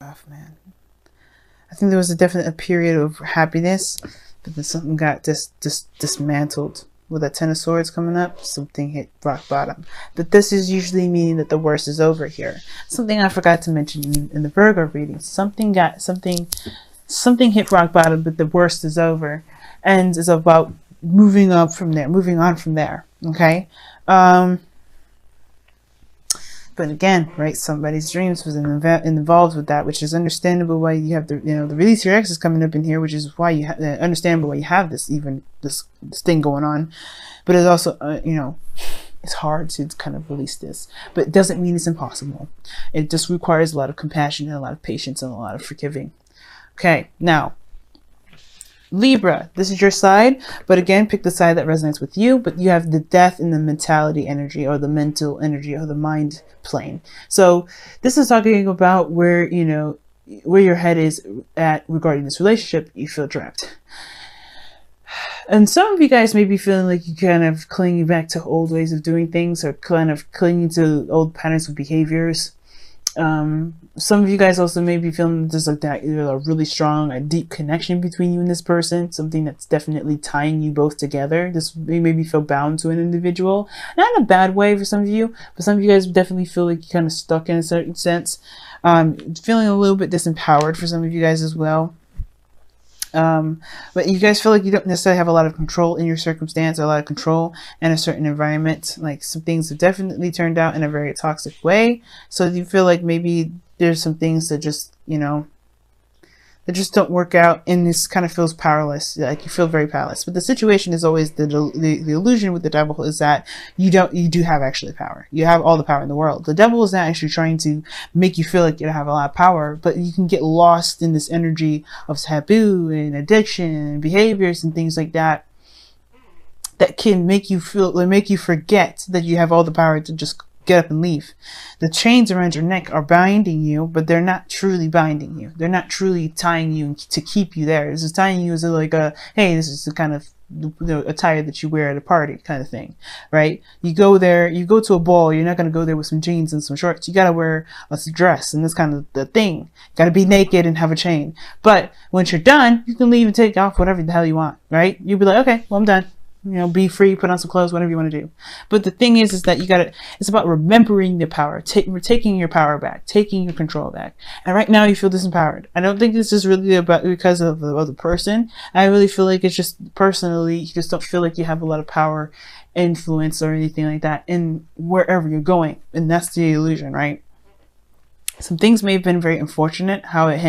Rough, man. I think there was a period of happiness, but then something got dismantled. With that Ten of Swords coming up, something hit rock bottom. But this is usually meaning that the worst is over here. Something I forgot to mention in the Virgo reading. Something hit rock bottom, but the worst is over. And it's about moving on from there. Okay? But again, right, somebody's dreams was involved with that, which is understandable why you have the release your ex is coming up in here, which is why you understandable why you have this thing going on. But it's also it's hard to kind of release this, but it doesn't mean it's impossible. It just requires a lot of compassion and a lot of patience and a lot of forgiving. Okay, now Libra, this is your side, but again, pick the side that resonates with you. But you have the death in the mentality energy, or the mental energy, or the mind plane. So this is talking about where your head is at regarding this relationship. You feel trapped, and some of you guys may be feeling like you kind of clinging back to old ways of doing things, or kind of clinging to old patterns of behaviors. Some of you guys also may be feeling there's like that, a really strong, a deep connection between you and this person, something that's definitely tying you both together. This may maybe feel bound to an individual, not in a bad way for some of you, but some of you guys definitely feel like you're kind of stuck in a certain sense. Feeling a little bit disempowered for some of you guys as well. But you guys feel like you don't necessarily have a lot of control in your circumstance, or a lot of control in a certain environment. Like some things have definitely turned out in a very toxic way. So you feel like maybe there's some things that just, that just don't work out, and this kind of feels powerless. Like you feel very powerless. But the situation is always the illusion with the devil is that you do have actually power. You have all the power in the world. The devil is not actually trying to make you feel like you have a lot of power, but you can get lost in this energy of taboo and addiction and behaviors and things like that can make you forget that you have all the power to just get up and leave. The chains around your neck are binding you, but they're not truly binding you. They're not truly tying you to keep you there. This is tying you as hey, this is the kind of attire that you wear at a party kind of thing, right? You go there, you go to a ball, you're not going to go there with some jeans and some shorts. You got to wear a dress, and that's kind of the thing. Got to be naked and have a chain. But once you're done, you can leave and take off whatever the hell you want, right? You'll be like, okay, well, I'm done. Be free, put on some clothes, whatever you want to do. But the thing is that it's about remembering the power, taking your power back, taking your control back. And right now you feel disempowered. I don't think this is really about because of the other person. I really feel like it's just personally, you just don't feel like you have a lot of power, influence, or anything like that in wherever you're going. And that's the illusion, right? Some things may have been very unfortunate, how it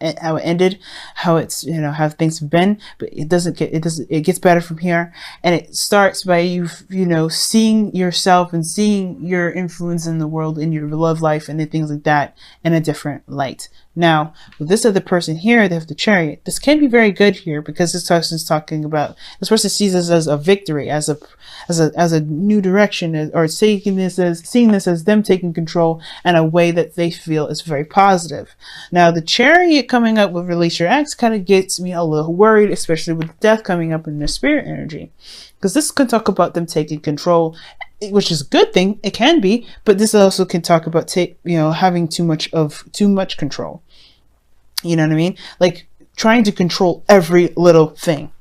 ended, how things have been, but it gets better from here. And it starts by you seeing yourself and seeing your influence in the world, in your love life and things like that in a different light. Now, with this other person here, they have the Chariot. This can be very good here because this person is talking about, this person sees this as a victory, as a new direction, or seeing this as them taking control in a way that they feel is very positive. Now, the Chariot coming up with Release Your Ex kind of gets me a little worried, especially with death coming up in their spirit energy, because this can talk about them taking control, which is a good thing. It can be, but this also can talk about having too much control. You know what I mean? Like trying to control every little thing,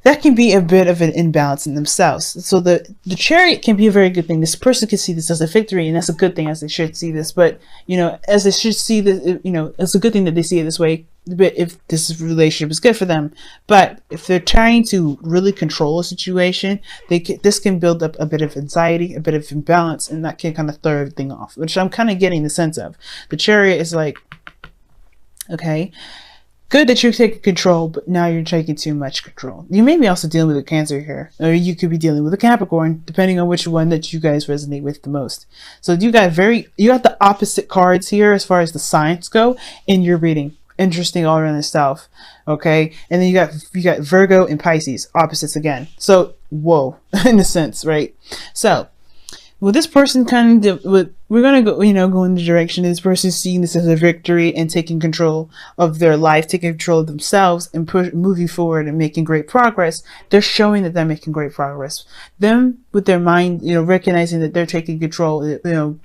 that can be a bit of an imbalance in themselves. So the Chariot can be a very good thing. This person can see this as a victory, and that's a good thing, as they should see this. But as they should see this, it's a good thing that they see it this way. But if this relationship is good for them, but if they're trying to really control a situation, this can build up a bit of anxiety, a bit of imbalance, and that can kind of throw everything off, which I'm kind of getting the sense of. The Chariot is like, okay, good that you're taking control, but now you're taking too much control. You may be also dealing with a Cancer here, or you could be dealing with a Capricorn, depending on which one that you guys resonate with the most. So you got the opposite cards here as far as the signs go in your reading. Interesting all around itself. Okay, and then you got Virgo and Pisces, opposites again. So whoa, in a sense, right? So Well, this person kind of, we're going to go, go in the direction of this person seeing this as a victory and taking control of their life, taking control of themselves and moving forward and making great progress. They're showing that they're making great progress. Them with their mind, recognizing that they're taking control,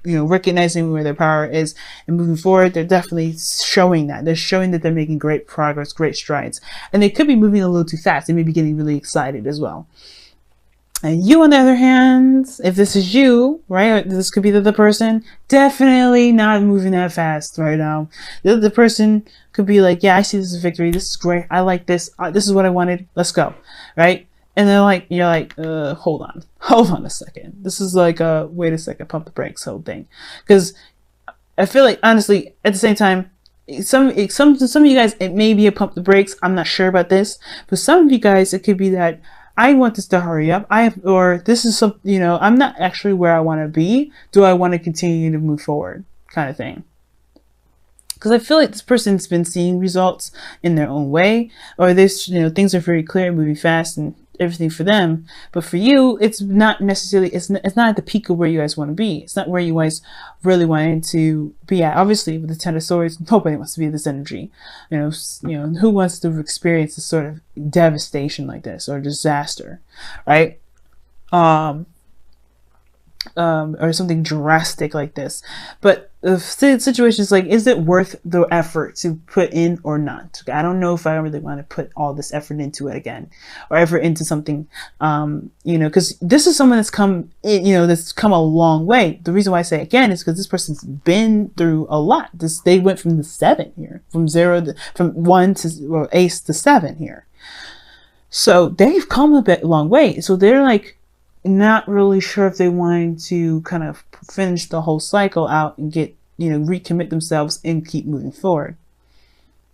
recognizing where their power is and moving forward. They're definitely showing that. They're showing that they're making great progress, great strides. And they could be moving a little too fast. They may be getting really excited as well. And you, on the other hand, if this is you, right, this could be the other person, definitely not moving that fast right now. The other person could be like, yeah, I see this as a victory. This is great. I like this. This is what I wanted. Let's go. Right? And then you're like, hold on a second. This is like, wait a second, pump the brakes whole thing. Because I feel like, honestly, at the same time, some of you guys, it may be a pump the brakes. I'm not sure about this. But some of you guys, it could be that I want this to hurry up. Or this is some, I'm not actually where I want to be. Do I want to continue to move forward? Kind of thing. Because I feel like this person's been seeing results in their own way, or this, things are very clear, moving fast and everything for them. But for you, it's not necessarily, it's not at the peak of where you guys want to be. It's not where you guys really wanted to be at. Obviously, with the Ten of Swords, nobody wants to be in this energy. Who wants to experience this sort of devastation like this or disaster, right? Or something drastic like this. But the situation is like, is it worth the effort to put in or not? I don't know if I really want to put all this effort into it again, or effort into something, because this is someone that's come in, that's come a long way. The reason why I say again is because this person's been through a lot. They went from the 7 here, from 1 to ace to 7 here. So they've come a long way. So they're like, not really sure if they wanted to kind of finish the whole cycle out and get, recommit themselves and keep moving forward,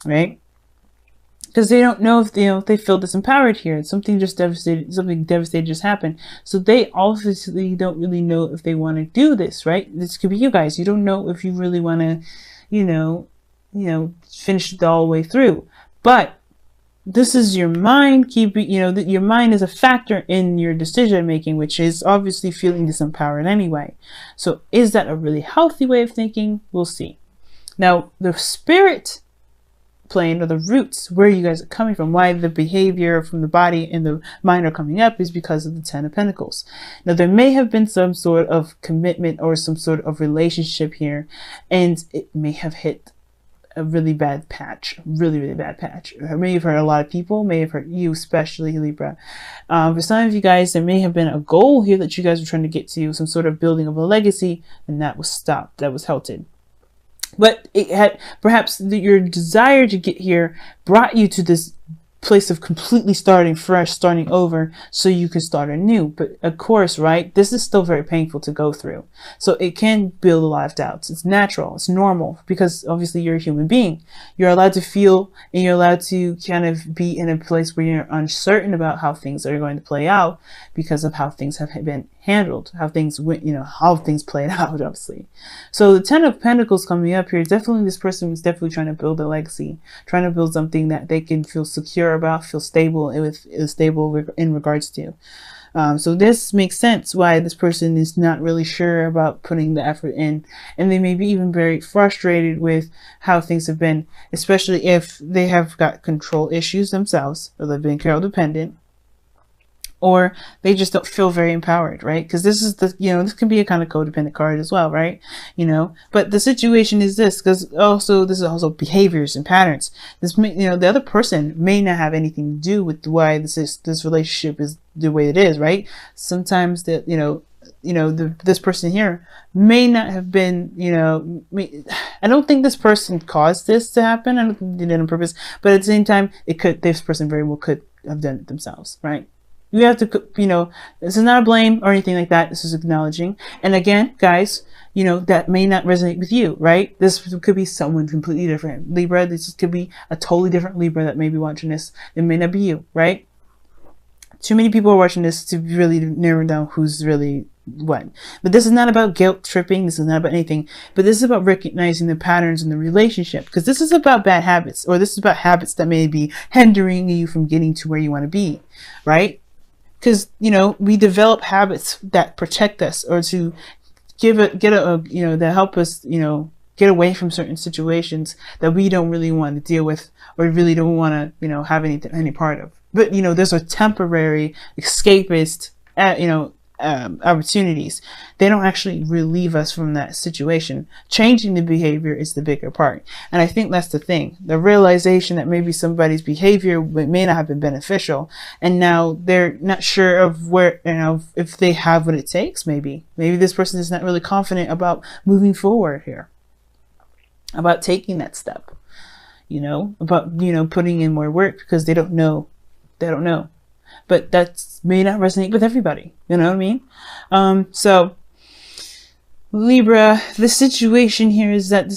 right? Because they don't know if they feel disempowered here. Something devastating just happened. So they obviously don't really know if they want to do this, right? This could be you guys. You don't know if you really want to, finish it all the way through. But this is your mind keeping, your mind is a factor in your decision making, which is obviously feeling disempowered anyway. So is that a really healthy way of thinking? We'll see. Now, the spirit plane, or the roots where you guys are coming from, why the behavior from the body and the mind are coming up, is because of the 10 of Pentacles. Now, there may have been some sort of commitment or some sort of relationship here, and it may have hit a really bad patch, really bad patch. It may have hurt a lot of people, may have hurt you, especially Libra. For some of you guys, there may have been a goal here that you guys were trying to get to, some sort of building of a legacy, and that was stopped, that was halted. But it had, perhaps your desire to get here brought you to this place of completely starting fresh, starting over, so you can start anew. But of course, right, this is still very painful to go through. So it can build a lot of doubts. It's natural, it's normal, because obviously you're a human being. You're allowed to feel, and you're allowed to kind of be in a place where you're uncertain about how things are going to play out because of how things have been handled, how things went, how things played out, obviously. So the 10 of Pentacles coming up here, definitely this person was definitely trying to build a legacy, trying to build something that they can feel secure about, feel stable in regards to. So this makes sense why this person is not really sure about putting the effort in, and they may be even very frustrated with how things have been, especially if they have got control issues themselves, or they've been codependent, or they just don't feel very empowered, right? Because this is the, this can be a kind of codependent card as well, right? But the situation is this, because this is also behaviors and patterns. This may, the other person may not have anything to do with why this relationship is the way it is, right? Sometimes that, this person here may not have been, I don't think this person caused this to happen. I don't think they did it on purpose, but at the same time, this person very well could have done it themselves, right? You have to, this is not a blame or anything like that. This is acknowledging. And again, guys, that may not resonate with you, right? This could be someone completely different. Libra, this could be a totally different Libra that may be watching this. It may not be you, right? Too many people are watching this to really narrow down who's really what. But this is not about guilt tripping. This is not about anything. But this is about recognizing the patterns in the relationship. Because this is about bad habits, or this is about habits that may be hindering you from getting to where you want to be, right? because, you know, we develop habits that protect us, or to that help us, you know, get away from certain situations that we don't really want to deal with, or really don't want to, you know, have any part of. But, you know, there's a temporary escapist, opportunities. They don't actually relieve us from that situation. Changing the behavior is the bigger part. And I think that's the thing. The realization that maybe somebody's behavior may not have been beneficial, and now they're not sure of where, you know, if they have what it takes. Maybe this person is not really confident about moving forward here, about taking that step, you know, about, you know, putting in more work, because they don't know. But that may not resonate with everybody. You know what I mean? So Libra, the situation here is that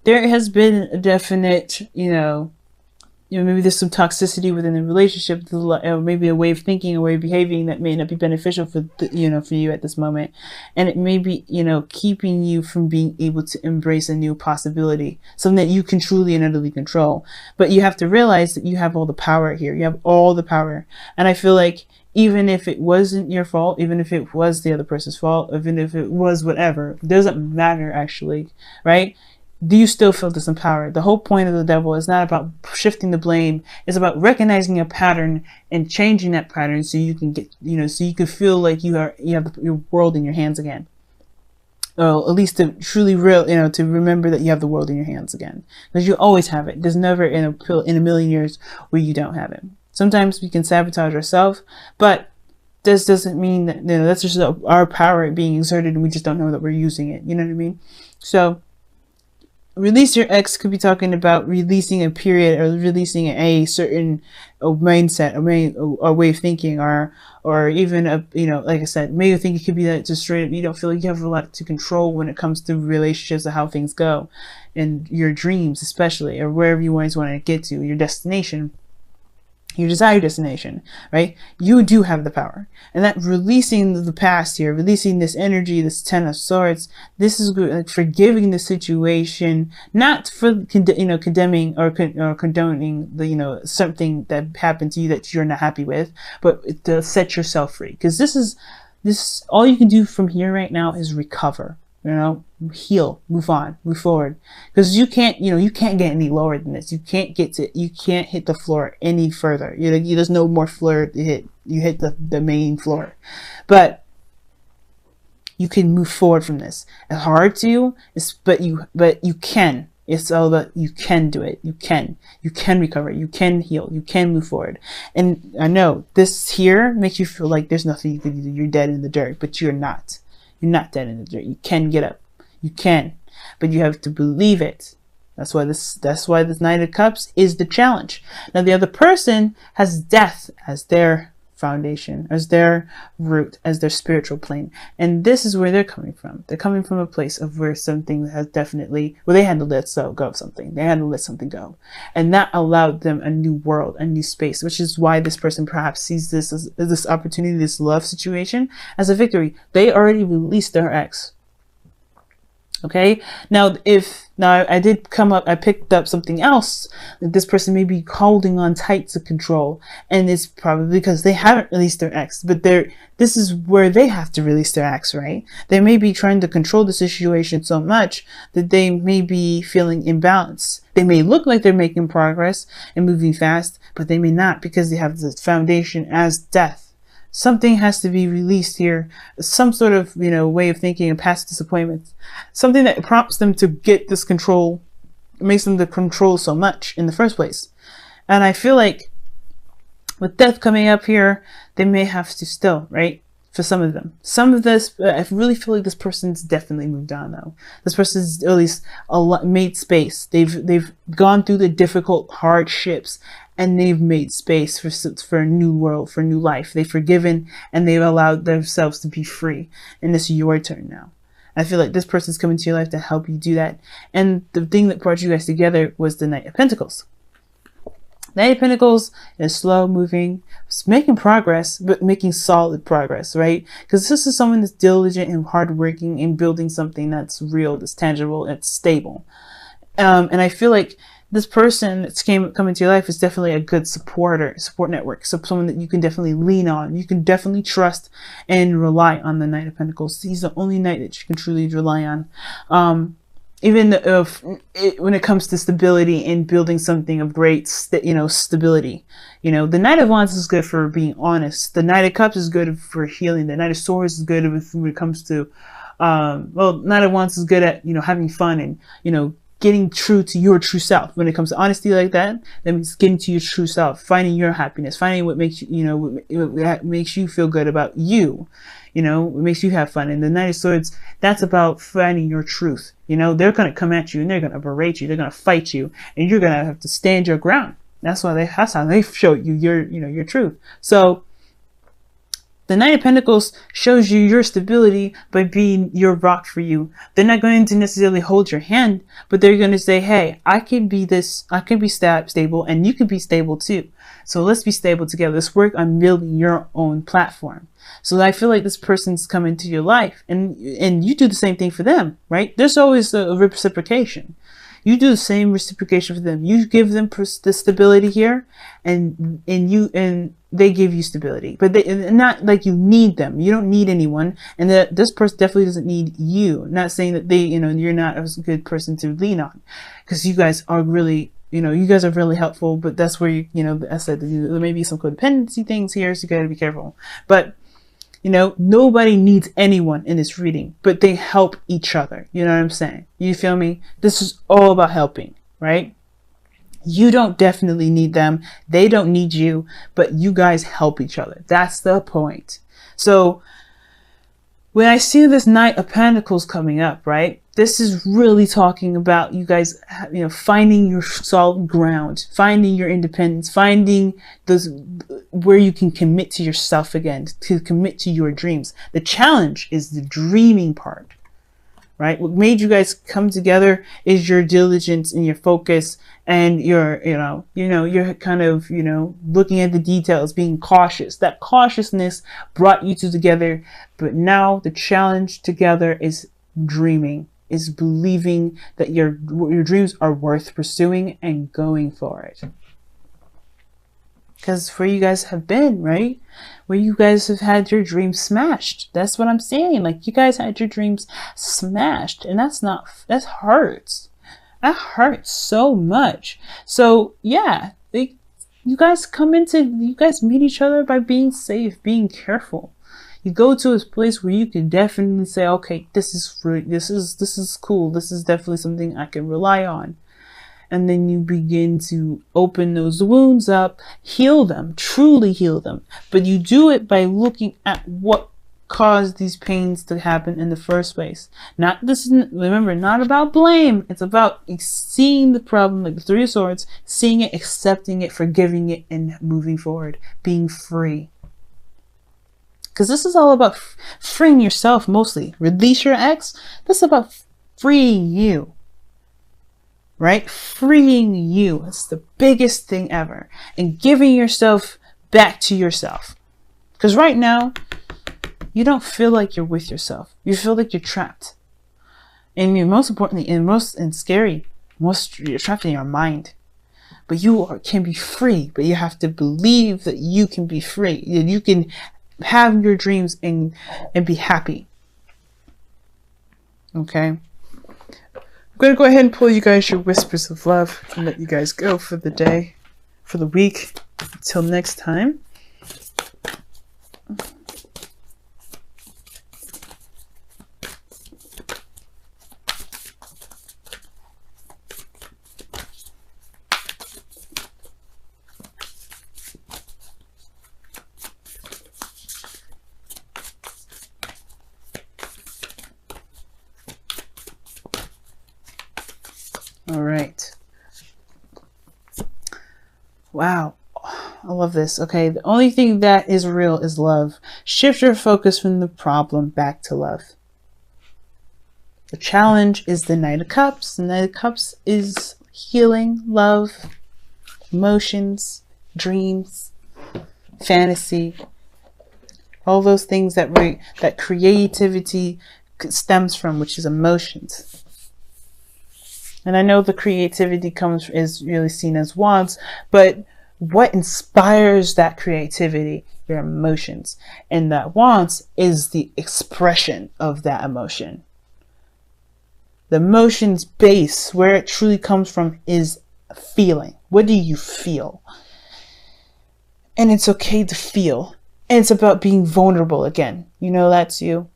there has been a definite, maybe there's some toxicity within the relationship, maybe a way of thinking, a way of behaving that may not be beneficial for you at this moment. And it may be, keeping you from being able to embrace a new possibility, something that you can truly and utterly control. But you have to realize that you have all the power here. You have all the power. And I feel like even if it wasn't your fault, even if it was the other person's fault, even if it was whatever, it doesn't matter actually, right? Do you still feel disempowered? The whole point of the devil is not about shifting the blame. It's about recognizing a pattern and changing that pattern so you can get, so you can feel like you have your world in your hands again. Well, at least to truly to remember that you have the world in your hands again, because you always have it. There's never in a million years where you don't have it. Sometimes we can sabotage ourselves, but this doesn't mean that, that's just our power being exerted and we just don't know that we're using it. You know what I mean? So release your ex could be talking about releasing a period, or releasing a certain mindset, a way of thinking, or even like I said, maybe you think it could be that just straight up you don't feel like you have a lot to control when it comes to relationships, or how things go, and your dreams especially, or wherever you always want to get to, your destination, your desired destination, right? You do have the power. And that releasing the past here, releasing this energy, this 10 of Swords, this is good, like forgiving the situation, not for condemning or condoning the something that happened to you that you're not happy with, but to set yourself free. Because this all you can do from here right now is recover. Heal, move on, move forward, because you can't get any lower than this. You can't hit the floor any further. There's no more floor to hit. You hit the main floor, but you can move forward from this. It's hard to, but you can. It's all about, you can do it. You can recover. You can heal. You can move forward. And I know this here makes you feel like there's nothing you can do. You're dead in the dirt, but you're not. You're not dead in the dirt. You can get up. You can, but you have to believe it. That's why this Knight of Cups is the challenge. Now the other person has death as their foundation, as their root, as their spiritual plane, and this is where they're coming from. They're coming from a place of where something has definitely, they had to let go of something. They had to let something go, and that allowed them a new world, a new space, which is why this person perhaps sees this as this opportunity, this love situation, as a victory. They already released their ex. Okay, now I picked up something else that this person may be holding on tight to control, and it's probably because they haven't released their ex, but this is where they have to release their ex, right? They may be trying to control the situation so much that they may be feeling imbalanced. They may look like they're making progress and moving fast, but they may not, because they have the foundation as death. Something has to be released here, some sort of, way of thinking, and past disappointments, something that prompts them to get this control, makes them to control so much in the first place. And I feel like with death coming up here, they may have to still, right? For some of them, I really feel like this person's definitely moved on though. This person's at least made space. They've gone through the difficult hardships, and they've made space for a new world, for a new life. They've forgiven, and they've allowed themselves to be free. And it's your turn now. I feel like this person's coming to your life to help you do that. And the thing that brought you guys together was the Knight of Pentacles. Knight of Pentacles is slow moving, it's making progress, but making solid progress, right? Because this is someone that's diligent and hardworking in building something that's real, that's tangible, that's stable. And I feel like this person that's come into your life is definitely a good support network. So someone that you can definitely lean on. You can definitely trust and rely on the Knight of Pentacles. He's the only knight that you can truly rely on. Even if when it comes to stability and building something of great, stability, the Knight of Wands is good for being honest. The Knight of Cups is good for healing. The Knight of Swords is good when it comes to, Knight of Wands is good at, having fun and, getting true to your true self. When it comes to honesty like that means getting to your true self, finding your happiness, finding what makes you, what makes you feel good about you, what makes you have fun. And the Knight of Swords, that's about finding your truth. They're going to come at you and they're going to berate you. They're going to fight you and you're going to have to stand your ground. That's how they show you your truth. So the Knight of Pentacles shows you your stability by being your rock for you. They're not going to necessarily hold your hand, but they're going to say, hey, I can be stable and you can be stable too. So let's be stable together. Let's work on building your own platform. So I feel like this person's come into your life and you do the same thing for them, right? There's always a reciprocation. You do the same reciprocation for them. You give them the stability here and they give you stability, but not like you need them. You don't need anyone. And that this person definitely doesn't need you. Not saying that you're not a good person to lean on, because you guys are really, you guys are really helpful, but that's where I said there may be some codependency things here. So you got to be careful, but nobody needs anyone in this reading, but they help each other. You know what I'm saying? You feel me? This is all about helping, right? You don't definitely need them. They don't need you, but you guys help each other. That's the point. So when I see this Knight of Pentacles coming up, right? This is really talking about you guys, finding your solid ground, finding your independence, finding those where you can commit to yourself again, to commit to your dreams. The challenge is the dreaming part, right? What made you guys come together is your diligence and your focus and your, you're kind of, looking at the details, being cautious. That cautiousness brought you two together. But now the challenge together is dreaming, is believing that your dreams are worth pursuing and going for it. Because where you guys have been, right? Where you guys have had your dreams smashed. That's what I'm saying. Like, you guys had your dreams smashed. And that hurts. That hurts so much. So, yeah. You guys meet each other by being safe, being careful. You go to a place where you can definitely say, okay, this is cool. This is definitely something I can rely on. And then you begin to open those wounds up, heal them, truly heal them. But you do it by looking at what caused these pains to happen in the first place. Remember, not about blame. It's about seeing the problem, like the Three of Swords, seeing it, accepting it, forgiving it, and moving forward, being free. Because this is all about freeing yourself mostly. Release your ex. This is about freeing you. Right? Freeing you. It's the biggest thing ever. And giving yourself back to yourself. Because right now, you don't feel like you're with yourself. You feel like you're trapped. And most importantly, you're trapped in your mind. But you can be free. But you have to believe that you can be free. That you can have your dreams and be happy. Okay? I'm going to go ahead and pull you guys your whispers of love and let you guys go for the day, for the week. Until next time. All right. Wow. I love this. Okay. The only thing that is real is love. Shift your focus from the problem back to love. The challenge is the Knight of Cups. The Knight of Cups is healing, love, emotions, dreams, fantasy, all those things that creativity stems from, which is emotions. And I know the creativity is really seen as wands, but what inspires that creativity? Your emotions. And that wands is the expression of that emotion. The emotions base, where it truly comes from, is feeling. What do you feel? And it's okay to feel. And it's about being vulnerable again. You know, that's you.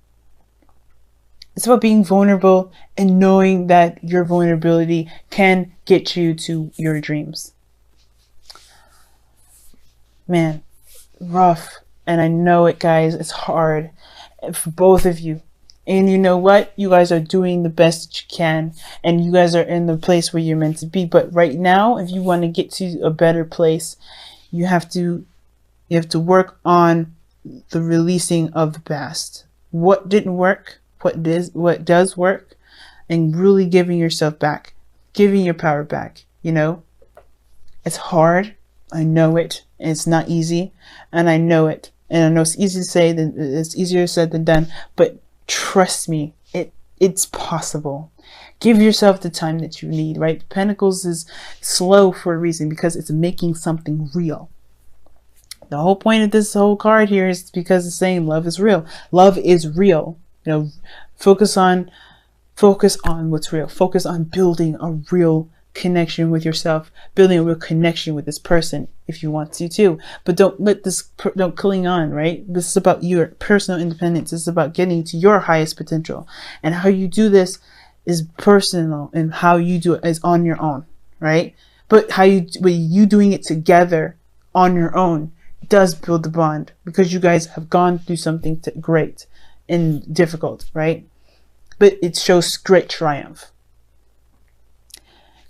It's about being vulnerable and knowing that your vulnerability can get you to your dreams. Man, rough. And I know it, guys. It's hard for both of you. And you know what? You guys are doing the best that you can. And you guys are in the place where you're meant to be. But right now, if you want to get to a better place, you have to work on the releasing of the past. What didn't work, what does work, and really giving yourself back, giving your power back. You know, it's hard. I know it. It's not easy, and I know it. And I know it's easy to say, it's easier said than done. But trust me, it's possible. Give yourself the time that you need. Right? Pentacles is slow for a reason, because it's making something real. The whole point of this whole card here is because it's saying love is real. Love is real. You know, focus on what's real. Focus on building a real connection with yourself, building a real connection with this person if you want to too. But don't cling on, right? This is about your personal independence. This is about getting to your highest potential. And how you do this is personal, and how you do it is on your own, right? But you doing it together on your own does build the bond, because you guys have gone through something great and difficult, right? But it shows great triumph.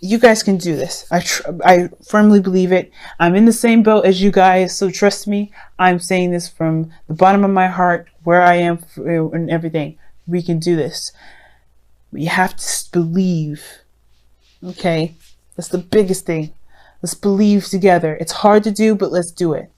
You guys can do this. I firmly believe it. I'm in the same boat as you guys, so trust me. I'm saying this from the bottom of my heart, where I am and everything. We can do this. You have to believe. Okay? That's the biggest thing. Let's believe together. It's hard to do, but let's do it.